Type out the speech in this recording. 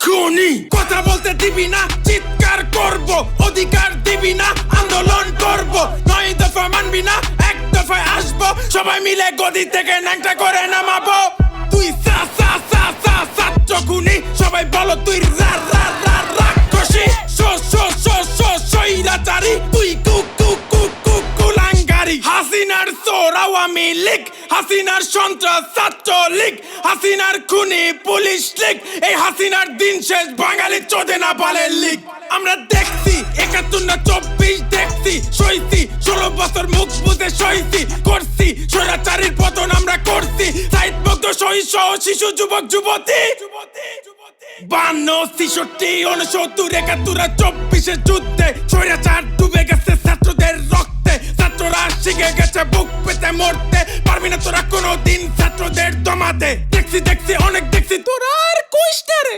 খুনি কথা বলতে দিবি না, চিৎকার করব, অধিকার দিবি না, আন্দোলন করব, 9 দফা মানবি না, 1 দফায় আসবো, সবাই মিলে গদি থেকে ন্যাংটা করে নামাবো। তুই ছাত্র খুনি, সবাই বলো তুই রাক্ষসী, স্বৈরাচারী, তুই কুলাঙ্গারি। হাসিনার চোর আওয়ামী লীগ, হাসিনার সন্ত্রাস ছাত্র লীগ, হাসিনার খুনি পুলিশ লীগ, এই হাসিনার দিন শেষ বাঙালি চোদে না বালের লীগ। আমরা দেখছি 71 না 24 দেখছি, সইছি 16 বছর মুখ বুঝে সইছি, করছি স্বৈরাচারীর পতন আমরা করছি, সাইড মুক্ত শহীদ সহ শিশু যুবক যুবতী 52, 63, 69, 71, 24 যুদ্ধে স্বৈরাচার ডুবে গেছে ছাত্রদের রক্তে, ছাত্ররা শিখে গেছে বুক পেতে মরতে, পারবি না তোরা কোনোদিন ছাত্রদের দমাতে। দেখছি অনেক দেখছি, তোরা আর কইস না রে।